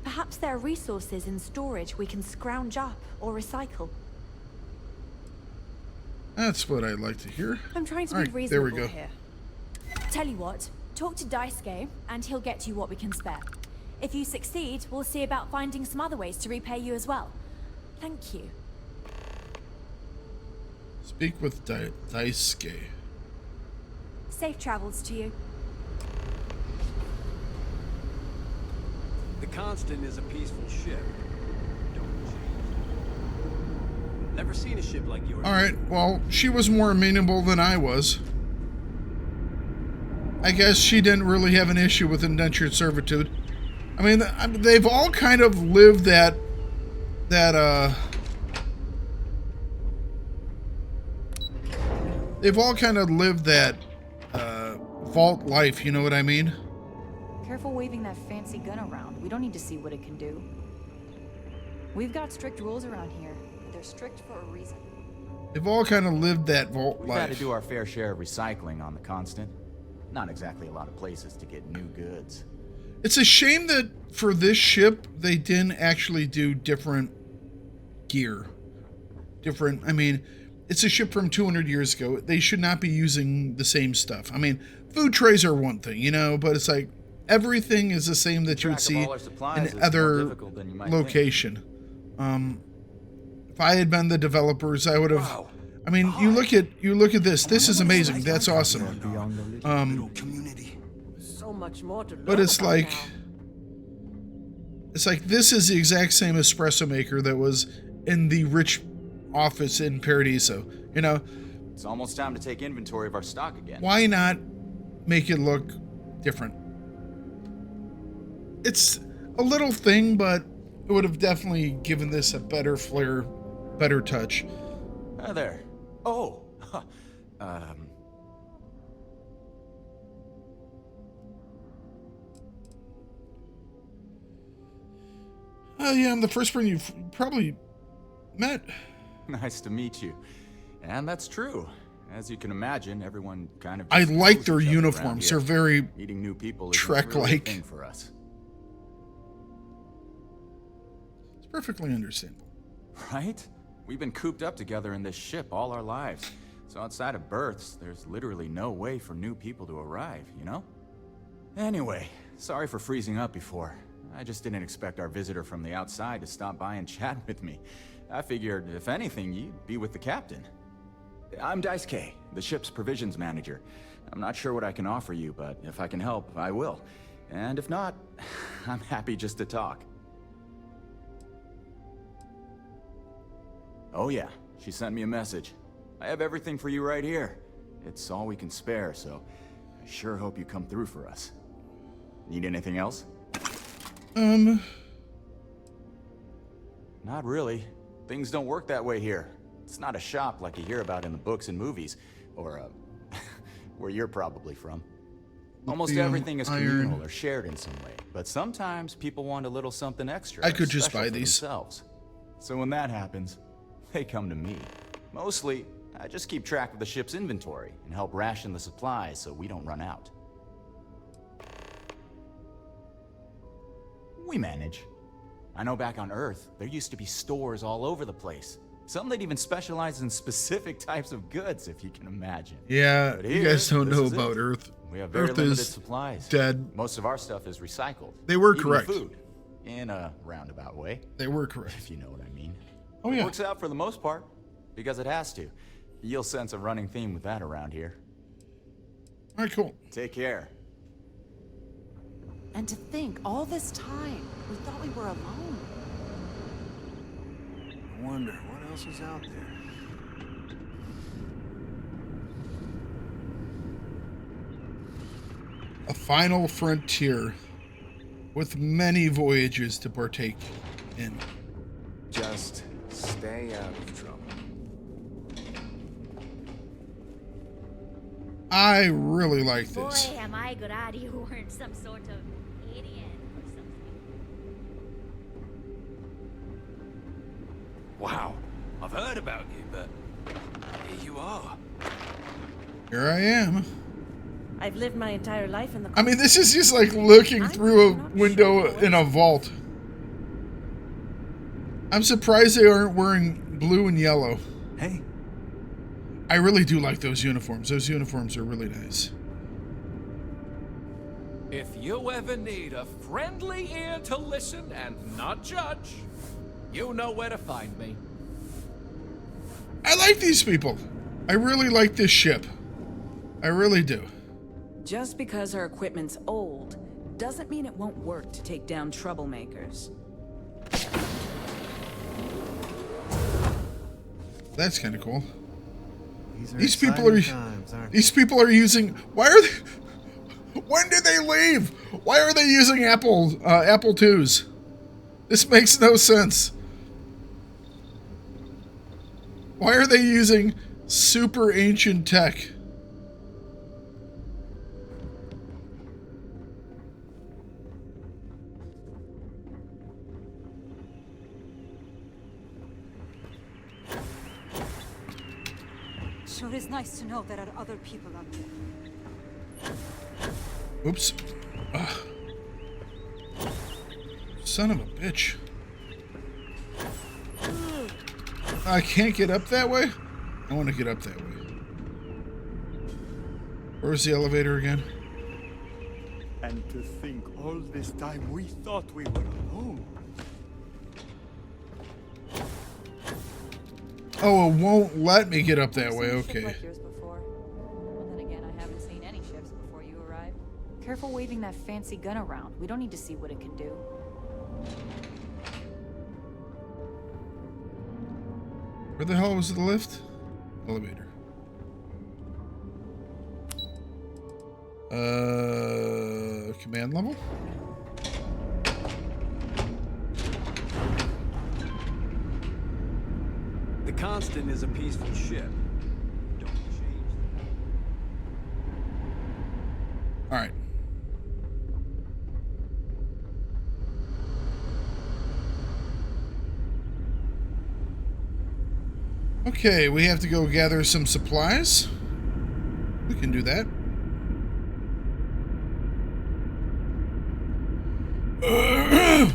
Perhaps there are resources in storage we can scrounge up or recycle. That's what I'd like to hear. I'm trying to All be right, there reasonable we go. here. Tell you what, talk to Daisuke and he'll get you what we can spare. If you succeed, we'll see about finding some other ways to repay you as well. Thank you. Speak with Daisuke. Safe travels to you. The Constant is a peaceful ship. Don't change. Never seen a ship like yours. Alright, well, she was more amenable than I was. I guess she didn't really have an issue with indentured servitude. I mean, they've all kind of lived that they've all kind of lived that vault life, you know what I mean? Careful waving that fancy gun around. We don't need to see what it can do. We've got strict rules around here. They're strict for a reason. They've all kind of lived that vault We've life. had to do our fair share of recycling on the Constant. Not exactly a lot of places to get new goods. It's a shame that for this ship, they didn't actually do different gear. I mean, it's a ship from 200 years ago. They should not be using the same stuff. I mean, food trays are one thing, you know, but it's like everything is the same that you would see in other location. If I had been the developers, I would have. Wow. I mean, you look at this. This is amazing. That's awesome. So much more to But it's like this is the exact same espresso maker that was in the rich office in Paradiso. You know, It's almost time to take inventory of our stock again. why not make it look different? It's a little thing, but it would have definitely given this a better flair, better touch. Hi there. Oh. Yeah, I'm the first person you've probably met. Nice to meet you. And that's true. As you can imagine, everyone kind of I just like knows their each other uniforms. around They're here. very Meeting new people is Trek-like. really a thing for us. It's perfectly understandable. Right? We've been cooped up together in this ship all our lives. So outside of berths, there's literally no way for new people to arrive, you know? Anyway, sorry for freezing up before. I just didn't expect our visitor from the outside to stop by and chat with me. I figured, if anything, you'd be with the captain. I'm Daisuke, the ship's provisions manager. I'm not sure what I can offer you, but if I can help, I will. And if not, I'm happy just to talk. Oh yeah, she sent me a message. I have everything for you right here. It's all we can spare, so I sure hope you come through for us. Need anything else? Not really. Things don't work that way here. It's not a shop like you hear about in the books and movies, or where you're probably from. Almost everything is communal or shared in some way, but sometimes people want a little something extra. I could just buy these themselves. So when that happens, they come to me. Mostly, I just keep track of the ship's inventory and help ration the supplies so we don't run out. We manage. I know back on Earth, there used to be stores all over the place. Some that even specialize in specific types of goods, if you can imagine. Yeah, But you here, guys don't this know is about it. Earth. We have very Earth limited is supplies. dead. Most of our stuff is recycled. They were Even correct. Food, in a roundabout way. They were correct. If you know what I mean. Oh yeah. It works out for the most part, because it has to. You'll sense a running theme with that around here. All right, cool. Take care. And to think, all this time, we thought we were alone. I wonder what else is out there. A final frontier with many voyages to partake in. Just stay out of trouble. I really like Boy, this. am I glad you weren't some sort of idiot or something. Wow, I've heard about you, but here you are. Here I am. I've lived my entire life in the... I mean, this is just like looking through a window in a vault. I'm surprised they aren't wearing blue and yellow. Hey. I really do like those uniforms. Those uniforms are really nice. If you ever need a friendly ear to listen and not judge, you know where to find me. I like these people. I really like this ship. I really do. Just because our equipment's old doesn't mean it won't work to take down troublemakers. That's kind of cool. These people are times, aren't they? These people are using. Why are they? When did they leave? Why are they using Apple IIs? This makes no sense. Why are they using super ancient tech? Sure is nice to know there are other people out there. Oops. Ugh. Son of a bitch. I can't get up that way? I want to get up that way. Where's the elevator again? And to think all this time we thought we were alone. Oh, it won't let me get up that way. Okay. Like yours before. Well, then again, I haven't seen any ships before you arrived. Careful waving that fancy gun around. We don't need to see what it can do. Where the hell was the lift? Elevator. Command level? The Constant is a peaceful ship. Don't change that. All right. Okay, we have to go gather some supplies. We can do that. Hey,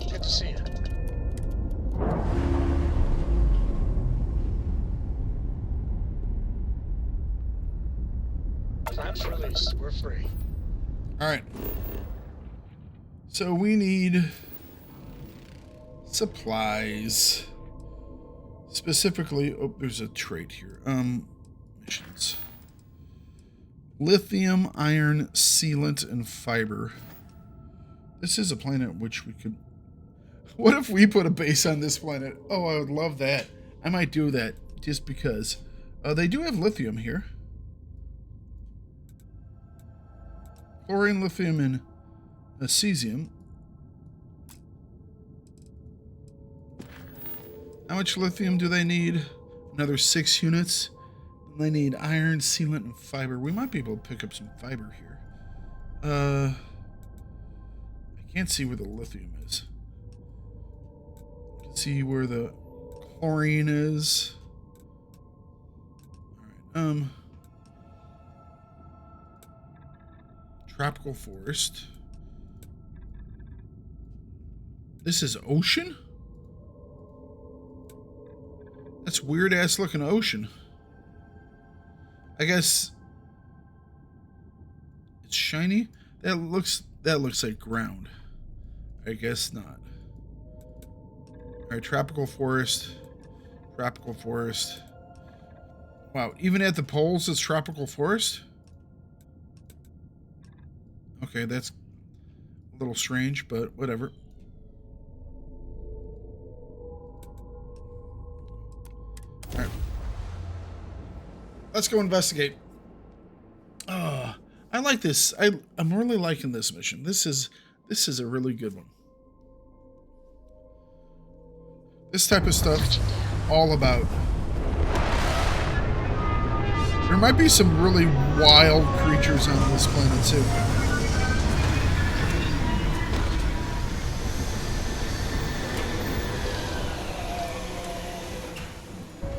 good to see you. Time's released. We're free. All right. So we need supplies. Specifically, oh, there's a trait here. Missions. Lithium, iron, sealant, and fiber. This is a planet which we could What if we put a base on this planet? Oh, I would love that. I might do that just because. They do have lithium here. Chlorine, lithium, and cesium. How much lithium do they need? Another 6 units. And they need iron, sealant, and fiber. We might be able to pick up some fiber here. I can't see where the lithium is. I can see where the chlorine is. All right. Tropical forest. This is ocean? That's weird ass looking ocean. I guess it's shiny. That looks like ground. I guess not. All right, tropical forest. Tropical forest. Wow, even at the poles it's tropical forest? Okay, that's a little strange, but whatever. All right. Let's go investigate. I like this. I'm really liking this mission. This is a really good one. This type of stuff, all about. There might be some really wild creatures on this planet too.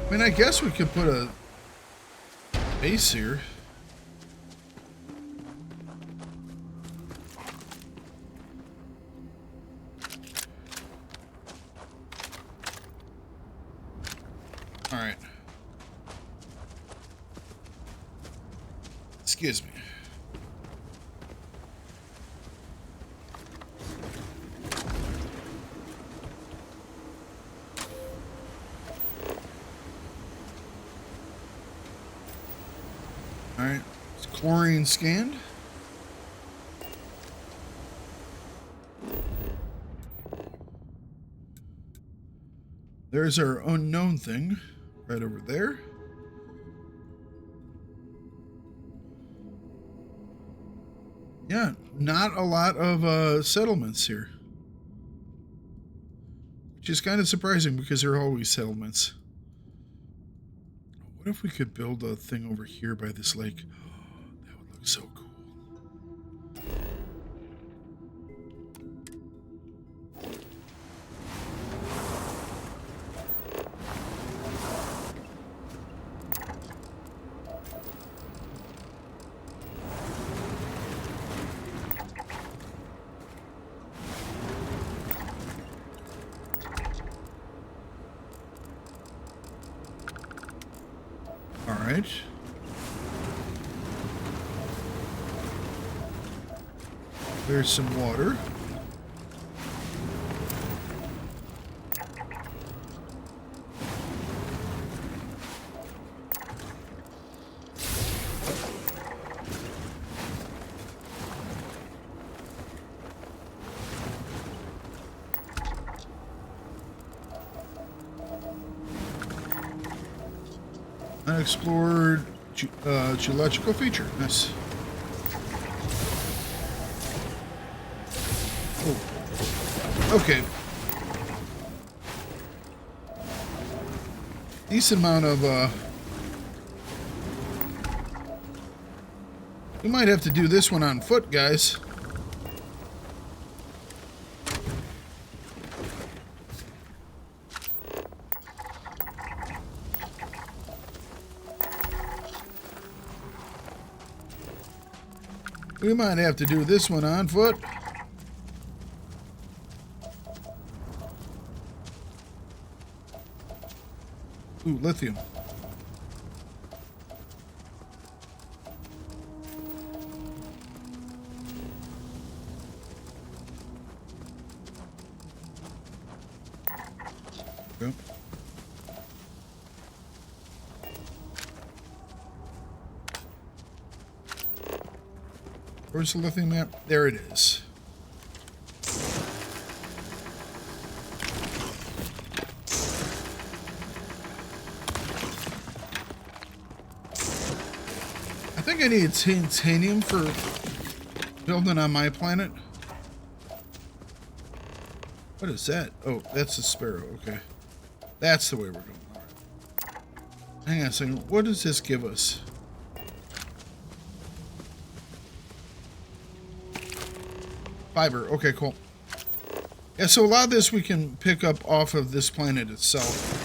I mean, I guess we could put a base here. All right. Excuse me. All right, it's chlorine scanned. There's our unknown thing right over there. Yeah, not a lot of settlements here. Which is kind of surprising because there are always settlements. What if we could build a thing over here by this lake? Oh, that would look so cool. Alright. There's some water. Unexplored geological feature. Nice. Oh. Okay. Decent amount of we might have to do this one on foot, guys. We might have to do this one on foot. Ooh, lithium. Yep. Where's the lithium map? There it is. I need titanium for building on my planet. What is that? Oh, that's a sparrow. Okay. That's the way we're going. All right. Hang on a second. What does this give us? Fiber. Okay, cool. Yeah, so a lot of this we can pick up off of this planet itself.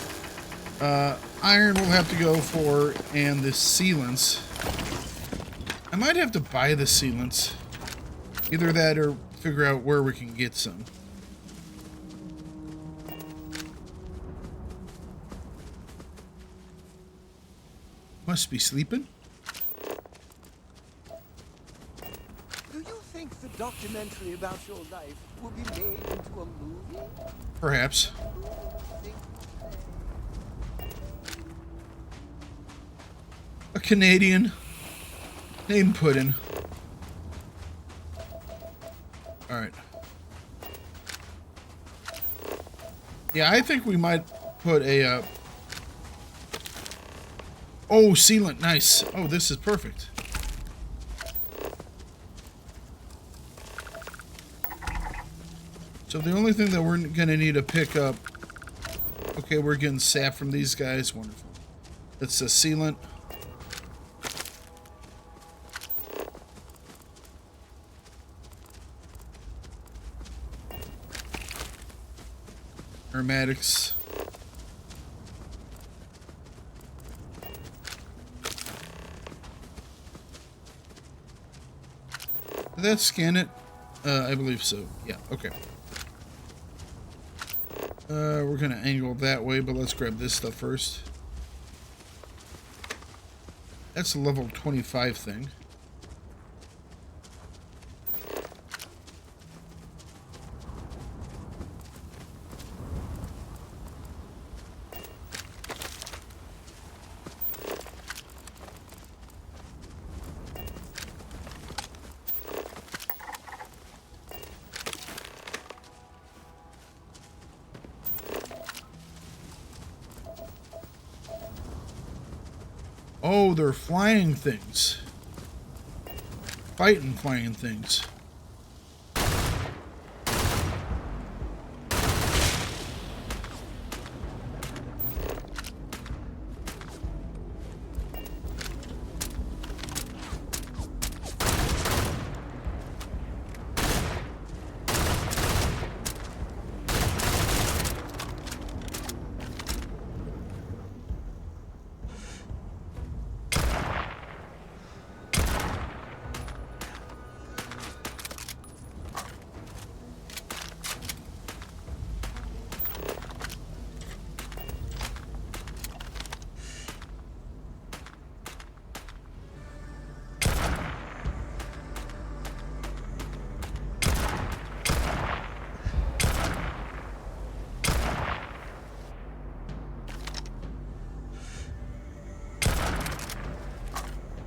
Iron we'll have to go for, and the sealants. I might have to buy the sealants. Either that or figure out where we can get some. Must be sleeping. Do you think the documentary about your life will be made into a movie? Perhaps. A Canadian named Puddin'. Alright. Yeah, I think we might put a oh, sealant, nice. Oh, this is perfect. So the only thing that we're gonna need to pick up, okay, we're getting sap from these guys, wonderful. It's a sealant. Aromatics. Did that scan it? I believe so. Yeah, okay. We're gonna angle that way, but let's grab this stuff first. That's a level 25 thing. Oh, they're flying things. Fighting flying things.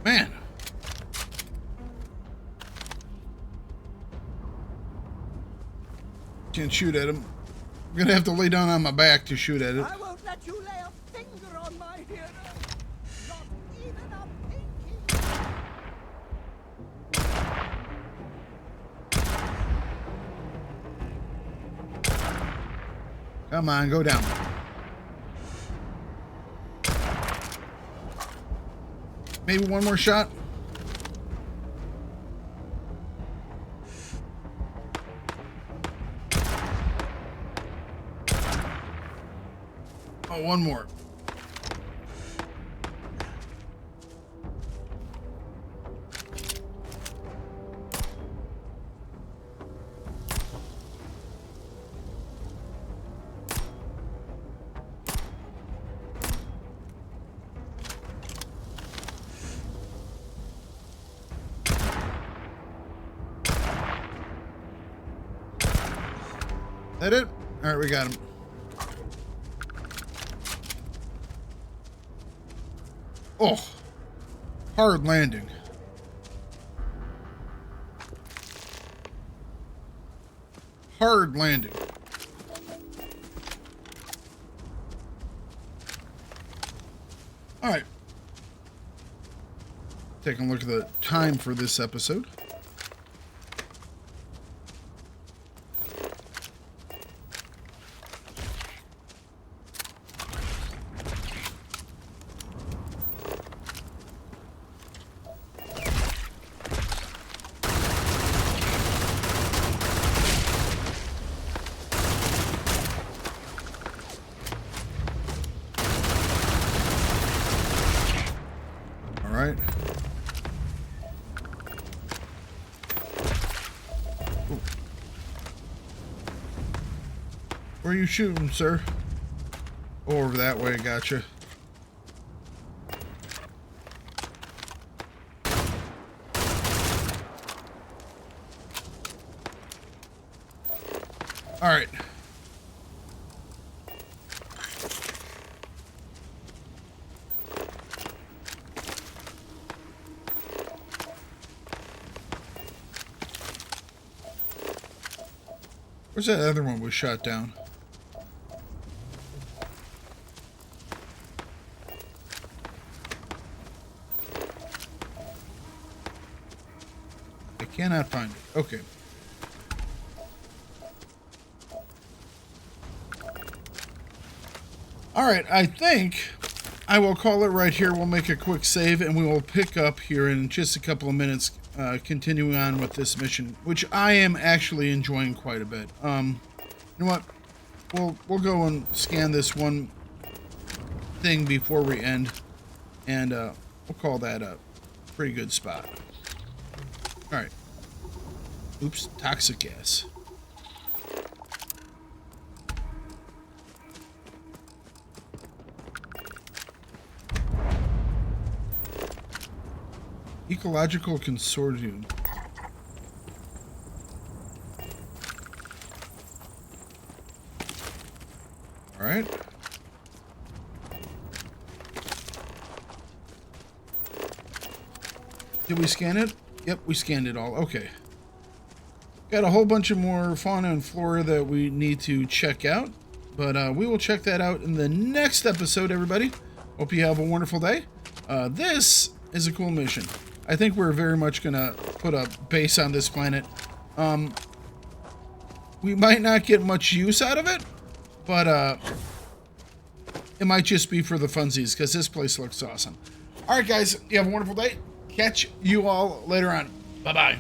Man. Can't shoot at him. I'm gonna have to lay down on my back to shoot at it. I won't let you lay a finger on my hero. Not even a pinky. Come on, go down. Maybe one more shot. Oh, one more. That it? All right, we got him. Oh, hard landing. Hard landing. All right. taking a look at the time for this episode. Right. Ooh. Where are you shooting, sir? Oh, over that way, gotcha. All right. Where's that other one was shot down? I cannot find it. Okay. All right, I think I will call it right here. We'll make a quick save and we will pick up here in just a couple of minutes. Continuing on with this mission, which I am actually enjoying quite a bit. You know what? We'll go and scan this one thing before we end, and we'll call that a pretty good spot. All right. Oops, toxic gas. Ecological Consortium. All right. Did we scan it? Yep, we scanned it all. Okay. Got a whole bunch of more fauna and flora that we need to check out, but we will check that out in the next episode, everybody. Hope you have a wonderful day. This is a cool mission. I think we're very much gonna put a base on this planet. We might not get much use out of it, but it might just be for the funsies because this place looks awesome. All right, guys, you have a wonderful day. Catch you all later on. Bye-bye.